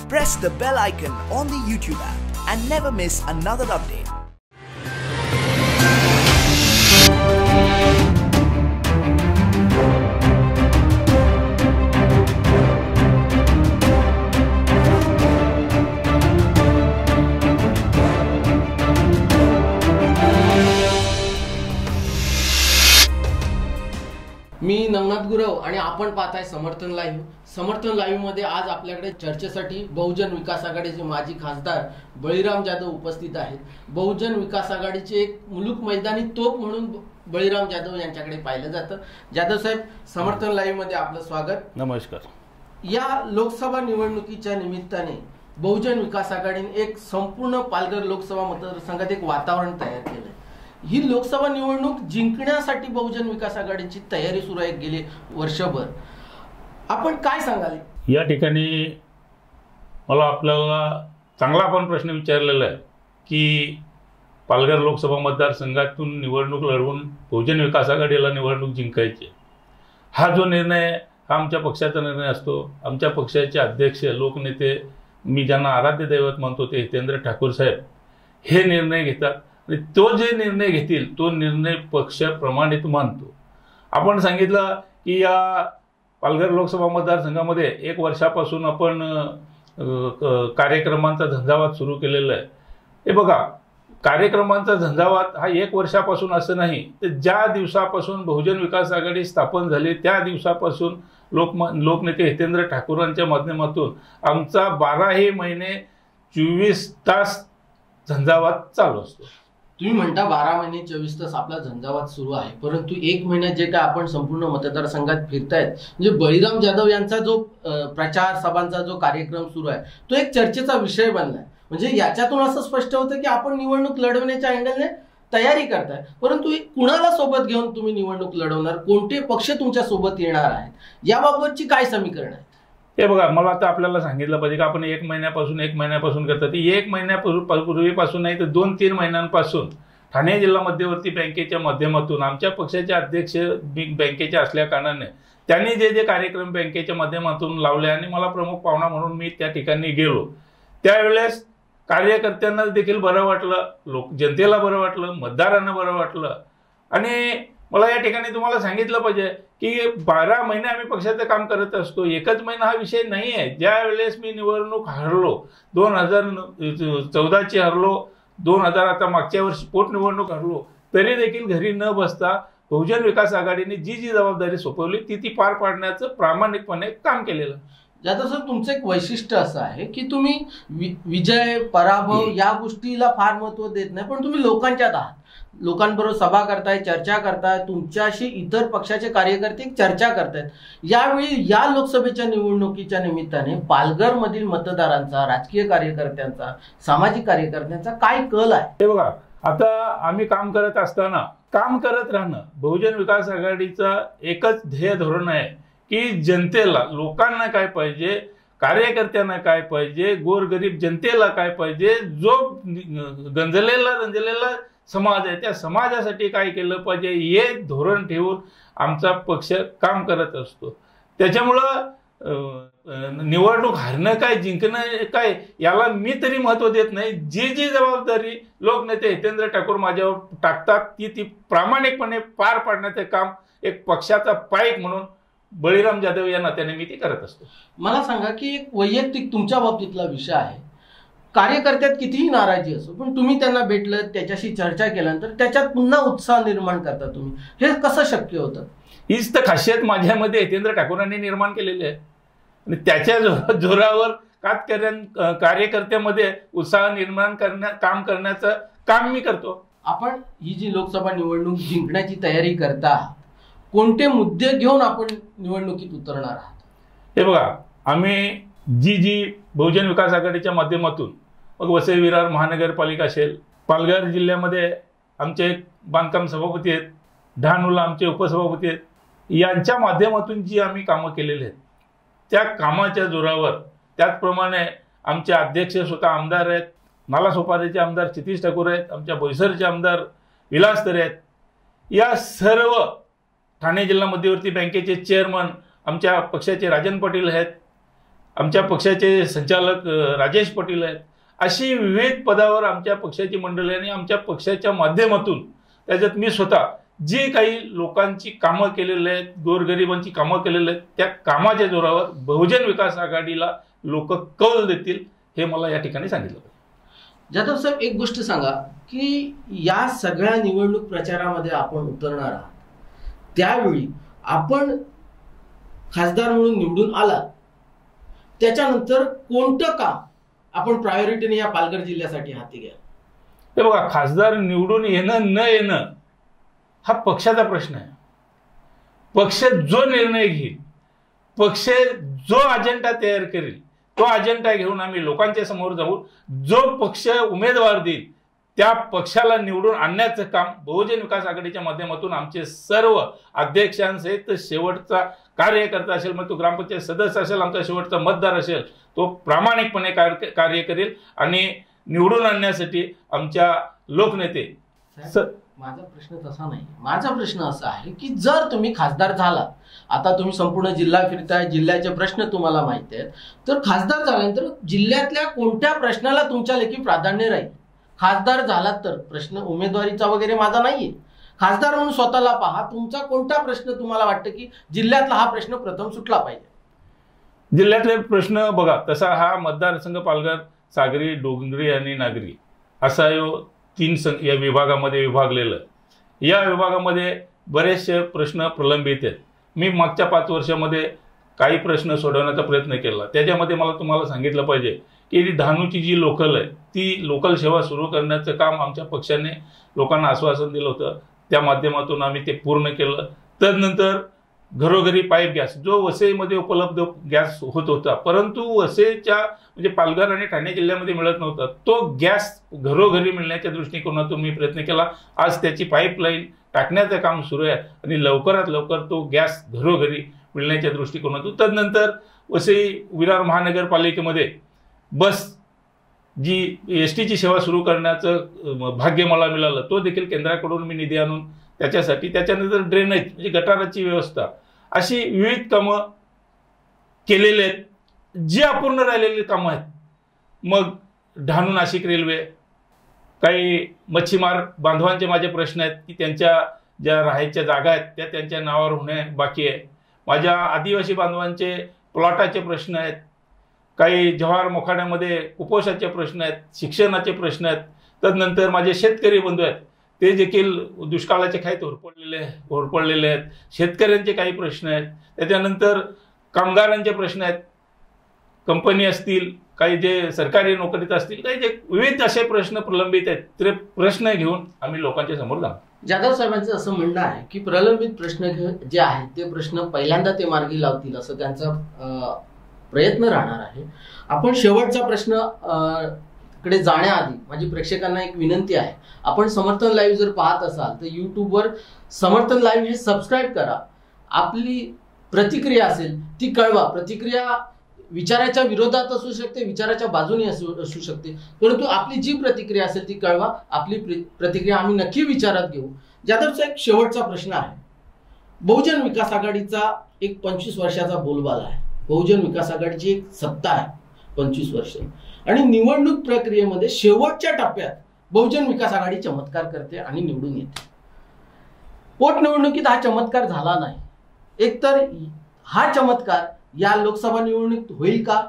Press the bell icon on the YouTube app and never miss another update. मी नवनाथ गुरव आणि आपण पाहताय समर्थन live. समर्थन लाईव्ह मध्ये आज आपल्याकडे चर्चेसाठी बहुजन विकास आघाडीचे माजी खासदार बळीराम जाधव उपस्थित आहेत. बहुजन विकास आघाडीचे एक मुलूक मैदानी तोप म्हणून बळीराम जाधव यांच्याकडे पाहिलं जातं. जाधव साहेब, समर्थन लाईव्ह मध्ये आपलं स्वागत. नमस्कार. या लोकसभा निवडणुकीच्या निमित्ताने बहुजन विकास आघाडीने एक संपूर्ण पालघर लोकसभा मतदारसंघात एक वातावरण तयार केलंय. ही लोकसभा निवडणूक जिंकण्यासाठी बहुजन विकास आघाडीची तयारी सुरू आहे गेले वर्षभर. आपण काय सांगाल या ठिकाणी? मला आपल्याला चांगला पण प्रश्न विचारलेला आहे की पालघर लोकसभा मतदारसंघातून निवडणूक लढवून बहुजन विकास आघाडीला निवडणूक जिंकायची. हा जो निर्णय हा आमच्या पक्षाचा निर्णय असतो. आमच्या पक्षाचे अध्यक्ष लोकनेते, मी ज्यांना आराध्य दैवत मानतो ते हितेंद्र ठाकूर साहेब, हे निर्णय घेतात आणि तो जे निर्णय घेतील तो निर्णय पक्ष प्रमाणित मानतो. आपण सांगितलं की या पालघर लोकसभा मतदारसंघामध्ये 1 वर्षापासून आपण कार्यक्रमांचा झंझावात सुरू केलेला आहे. हे बघा, कार्यक्रमांचा झंझावात हा 1 वर्षापासून असं नाही, तर ज्या दिवसापासून बहुजन विकास आघाडी स्थापन झाली त्या दिवसापासून लोकनेते हितेंद्र ठाकूरांच्या माध्यमातून आमचा 12 महिने 24 तास झंझावात चालू असतो. तुम्ही म्हणता 12 महिने 24 तास आपला झंझावात सुरू आहे, परंतु 1 महिन्यात जे काय आपण संपूर्ण मतदारसंघात फिरतायत, म्हणजे बळीराम जाधव यांचा जो प्रचार सभांचा जो कार्यक्रम सुरू आहे तो एक चर्चेचा विषय बनलाय. म्हणजे याच्यातून असं स्पष्ट होतं की आपण निवडणूक लढवण्याच्या अँगलने तयारी करताय, परंतु कुणाला सोबत घेऊन तुम्ही निवडणूक लढवणार, कोणते पक्ष तुमच्या सोबत येणार आहेत, याबाबतची काय समीकरण आहे? हे बघा, मला आता आपल्याला सांगितलं पाहिजे की आपण 1 महिन्यापासून करतात. ती 1 महिन्यापूर्वीपासून नाही तर 2-3 महिन्यांपासून ठाणे जिल्हा मध्यवर्ती बँकेच्या माध्यमातून आमच्या पक्षाचे अध्यक्ष बँकेचे असल्या कारणाने त्यांनी जे जे कार्यक्रम बँकेच्या माध्यमातून लावले आणि मला प्रमुख पाहुणा म्हणून मी त्या ठिकाणी गेलो, त्यावेळेस कार्यकर्त्यांना देखील बरं वाटलं, जनतेला बरं वाटलं, मतदारांना बरं वाटलं. आणि मला या ठिकाणी तुम्हाला सांगितलं पाहिजे की 12 महिने आम्ही पक्षाचं काम करत असतो. 1च महिना हा विषय नाही आहे. ज्या वेळेस मी निवडणूक हरलो, 2014ची हरलो, 2000 आता मागच्या वर्षी पोटनिवडणूक हरलो, तरी देखील घरी न बसता बहुजन विकास आघाडीने जी जी जबाबदारी सोपवली ती पार पाडण्याचं प्रामाणिकपणे काम केलेलं. जाधव सर, तुमचं एक वैशिष्ट्य असं आहे की तुम्ही विजय पराभव या गोष्टीला फार महत्व देत नाही, पण तुम्ही लोकांच्यात आहात, लोकांबरोबर सभा करताय, चर्चा करताय, तुमच्याशी इतर पक्षाचे कार्यकर्ते चर्चा करतायत. यावेळी या लोकसभेच्या निवडणुकीच्या निमित्ताने पालघर मधील मतदारांचा, राजकीय कार्यकर्त्यांचा, सामाजिक कार्यकर्त्यांचा काय कल आहे? हे बघा, आता आम्ही काम करत असताना काम करत राहणं बहुजन विकास आघाडीचा एकच ध्येय धोरण आहे की जनतेला, लोकांना काय पाहिजे, कार्यकर्त्यांना काय पाहिजे, गोरगरीब जनतेला काय पाहिजे, जो रंजलेला समाज आहे त्या समाजासाठी काय केलं पाहिजे हे धोरण ठेवून आमचा पक्ष काम करत असतो. त्याच्यामुळं निवडणूक हरणं काय जिंकणं काय याला मी तरी महत्व देत नाही. जी जी जबाबदारी लोकनेते हितेंद्र ठाकूर माझ्यावर टाकतात ती प्रामाणिकपणे पार पाडण्याचे काम एक पक्षाचा पाईक म्हणून बळीराम जाधव या नात्याने मी ती करत असतो. मला सांगा की एक वैयक्तिक तुमच्या बाबतीतला विषय आहे, कार्यकर्त्यात कितीही नाराजी असो पण तुम्ही त्यांना भेटलं, त्याच्याशी चर्चा केल्यानंतर त्याच्यात पुन्हा उत्साह निर्माण करता तुम्ही, हे कसं शक्य होतं? हीच तर खासियत माझ्यामध्ये हितेंद्र ठाकूरांनी निर्माण केलेली आहे आणि त्याच्या जोरावर कार्यकर्त्यामध्ये उत्साह निर्माण काम करण्याचं काम मी करतो. आपण ही जी लोकसभा निवडणूक जिंकण्याची तयारी करता, कोणते मुद्दे घेऊन आपण निवडणुकीत उतरणार आहात? हे बघा, आम्ही जी बहुजन विकास आघाडीच्या माध्यमातून मग वसई विरार महानगरपालिका असेल, पालघर जिल्ह्यामध्ये आमचे बांधकाम सभापती आहेत, डहाणूला आमचे उपसभापती आहेत, यांच्या माध्यमातून जी आम्ही कामं केलेली आहेत त्या कामाच्या जोरावर, त्याचप्रमाणे आमचे अध्यक्ष स्वतः आमदार आहेत, नालासोपाऱ्याचे आमदार क्षितिज ठाकूर आहेत, आमच्या बोईसरचे आमदार विलास तरे आहेत, या सर्व ठाणे जिल्हा मध्यवर्ती बँकेचे चेअरमन आमच्या पक्षाचे राजन पाटील आहेत आमच्या पक्षाचे संचालक राजेश पाटील आहेत. अशी विविध पदावर आमच्या पक्षाची मंडळी आणि आमच्या पक्षाच्या माध्यमातून त्याच्यात मी स्वतः जे काही लोकांची कामं केलेली आहेत, गोरगरिबांची कामं केलेली आहेत, त्या कामाच्या जोरावर बहुजन विकास आघाडीला लोक कौल देतील हे मला या ठिकाणी सांगितलं. जाधव साहेब, एक गोष्ट सांगा की या सगळ्या निवडणूक प्रचारामध्ये आपण उतरणार आहात, त्यावेळी आपण खासदार म्हणून निवडून आला, त्याच्यानंतर कोणतं काम आपण प्रायोरिटीने या पालघर जिल्ह्यासाठी हाती घ्या? हे बघा, खासदार निवडून येणं न येणं हा पक्षाचा प्रश्न आहे. पक्ष जो निर्णय घेईल, पक्ष जो अजेंडा तयार करेल, तो अजेंडा घेऊन आम्ही लोकांच्या समोर जाऊ. जो पक्ष उमेदवार देईल त्या पक्षाला निवडून आणण्याचं काम बहुजन विकास आघाडीच्या माध्यमातून आमचे सर्व अध्यक्षांसहित शेवटचा कार्यकर्ता असेल, मग तो ग्रामपंचायत सदस्य असेल, आमचा शेवटचा मतदार असेल, तो प्रामाणिकपणे कार्य करेल आणि निवडून आणण्यासाठी आमच्या लोकनेते. माझा प्रश्न तसा नाही. माझा प्रश्न असा आहे की जर तुम्ही खासदार झाला, आता तुम्ही संपूर्ण जिल्हा फिरताय, जिल्ह्याचे प्रश्न तुम्हाला माहिती आहेत, तर खासदार झाल्यानंतर जिल्ह्यातल्या कोणत्या प्रश्नाला तुमच्या लेखी प्राधान्य राहील? खासदार झालात तर प्रश्न उमेदवारीचा वगैरे माझा नाहीये. खासदार म्हणून स्वतःला पहा, तुमचा कोणता प्रश्न तुम्हाला वाटतं की जिल्ह्यातला हा प्रश्न प्रथम सुटला पाहिजे? जिल्ह्यातले प्रश्न बघा, तसा हा मतदारसंघ पालघर, सागरी, डोंगरी आणि नागरी असा तीन या विभागामध्ये विभागलेलं. या विभागामध्ये बरेचसे प्रश्न प्रलंबित आहेत. मी मागच्या 5 वर्षामध्ये काही प्रश्न सोडवण्याचा प्रयत्न केला. त्याच्यामध्ये मला तुम्हाला सांगितलं पाहिजे की डहाणूची जी लोकल आहे, ती लोकल सेवा सुरू करण्याचं काम आमच्या पक्षाने लोकांना आश्वासन दिलं होतं. त्या माध्यमातून आम्ही ते पूर्ण केलं. तदनंतर घरोघरी पाईप गॅस, जो वसईमध्ये उपलब्ध गॅस होत होता, परंतु वसईच्या म्हणजे पालघर आणि ठाणे जिल्ह्यामध्ये मिळत नव्हता, तो गॅस घरोघरी मिळण्याच्या दृष्टिकोनातून मी प्रयत्न केला. आज त्याची पाईपलाईन टाकण्याचं काम सुरू आहे आणि लवकरात लवकर तो गॅस घरोघरी मिळण्याच्या दृष्टिकोनातून. तदनंतर वसई विरार महानगरपालिकेमध्ये बस जी एसटीची सेवा सुरू करण्याचं भाग्य मला मिळालं, तो देखील केंद्राकडून मी निधी आणून त्याच्यासाठी. त्याच्यानंतर ड्रेनेज म्हणजे गटाराची व्यवस्था, अशी विविध कामं केलेली आहेत. जी अपूर्ण राहिलेली कामं आहेत, मग डहाणू नाशिक रेल्वे, काही मच्छीमार बांधवांचे माझे प्रश्न आहेत की त्यांच्या ज्या राहायच्या जागा आहेत त्या त्यांच्या नावावर होणे बाकी आहे. माझ्या आदिवासी बांधवांचे प्लॉटाचे प्रश्न आहेत. काही जव्हार मोखाड्यामध्ये कुपोषाचे प्रश्न आहेत, शिक्षणाचे प्रश्न आहेत. तदनंतर माझे शेतकरी बंधू आहेत, ते देखील दुष्काळाचे काही होरपळलेले आहेत. शेतकऱ्यांचे काही प्रश्न आहेत. त्याच्यानंतर कामगारांचे प्रश्न आहेत, कंपनी असतील, काही जे सरकारी नोकरीत असतील, काही जे विविध असे प्रश्न प्रलंबित आहेत, ते प्रश्न घेऊन आम्ही लोकांच्या समोर जाऊ. जाधव साहेबांचं असं म्हणणं आहे की प्रलंबित प्रश्न जे आहेत ते प्रश्न पहिल्यांदा ते मार्गी लावतील असं त्यांचा प्रयत्न राहणार आहे. आपण शेवटचा प्रश्न कडे जाण्याआधी माझी प्रेक्षकांना एक विनंती आहे, आपण समर्थन लाईव्ह जर पाहत असाल तर यूट्यूबवर समर्थन लाईव्ह हे सबस्क्राईब करा. आपली प्रतिक्रिया असेल ती कळवा. प्रतिक्रिया विचाराच्या विरोधात असू शकते, विचाराच्या बाजूने असू शकते, परंतु आपली जी प्रतिक्रिया असेल ती कळवा. आपली प्रतिक्रिया आम्ही नक्की विचारात घेऊ. जाधव साहेब, शेवटचा प्रश्न आहे. बहुजन विकास आघाडीचा एक 25 वर्षाचा बोलबाला आहे. बहुजन विकास आघाडीची एक सत्ता आहे 25 वर्ष, आणि निवडणूक प्रक्रियेमध्ये शेवटच्या टप्प्यात बहुजन विकास आघाडी चमत्कार करते आणि निवडून येते. पोटनिवडणुकीत हा चमत्कार झाला नाही. एकतर हा चमत्कार या लोकसभा निवडणुकीत होईल का?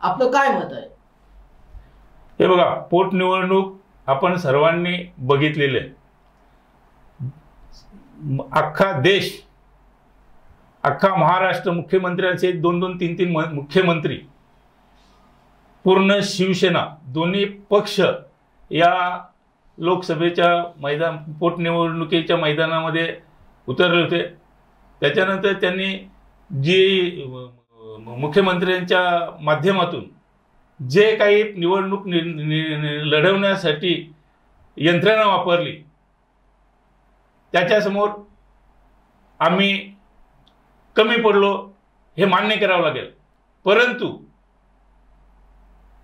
आपलं काय मत आहे? हे बघा, पोटनिवडणूक आपण सर्वांनी बघितलेले. अख्खा देश, अख्खा महाराष्ट्र, मुख्यमंत्र्यांचे 2-2, 3-3 मुख्यमंत्री, पूर्ण शिवसेना, दोन्ही पक्ष या लोकसभेच्या पोटनिवडणुकीच्या मैदानामध्ये उतरले होते. त्याच्यानंतर त्यांनी जी मुख्यमंत्र्यांच्या माध्यमातून जे काही निवडणूक लढवण्यासाठी यंत्रणा वापरली, त्याच्यासमोर आम्ही कमी पडलो हे मान्य करावं लागेल. परंतु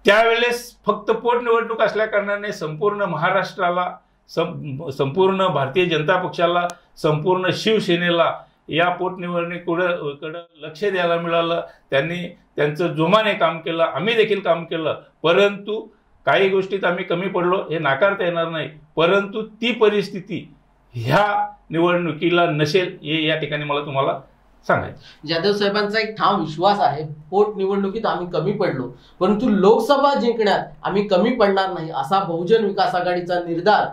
त्यावेळेस फक्त पोटनिवडणूक असल्या कारणाने संपूर्ण महाराष्ट्राला, संपूर्ण भारतीय जनता पक्षाला, संपूर्ण शिवसेनेला या पोटनिवडणुकीकडं लक्ष द्यायला मिळालं. त्यांनी त्यांचं जोमाने काम केलं, आम्ही देखील काम केलं. परंतु काही गोष्टीत आम्ही कमी पडलो हे नाकारता येणार नाही, परंतु ती परिस्थिती ह्या निवडणुकीला नसेल हे या ठिकाणी मला तुम्हाला सांगायचं. जाधव साहेबांचा एक ठाम विश्वास आहे, पोटनिवडणुकीत आम्ही कमी पडलो परंतु लोकसभा जिंकण्यात आम्ही कमी पडणार नाही, असा बहुजन विकास आघाडीचा निर्धार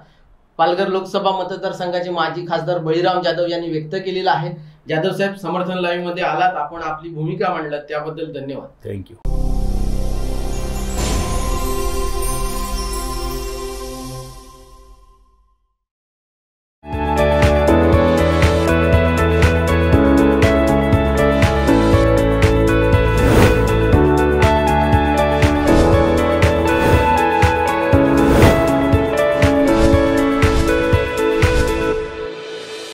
पालघर लोकसभा मतदारसंघाचे माजी खासदार बळीराम जाधव यांनी व्यक्त केलेला आहे. जाधव साहेब, समर्थन लाईव्ह मध्ये आलात, आपण आपली भूमिका मांडलात त्याबद्दल धन्यवाद. थँक्यू.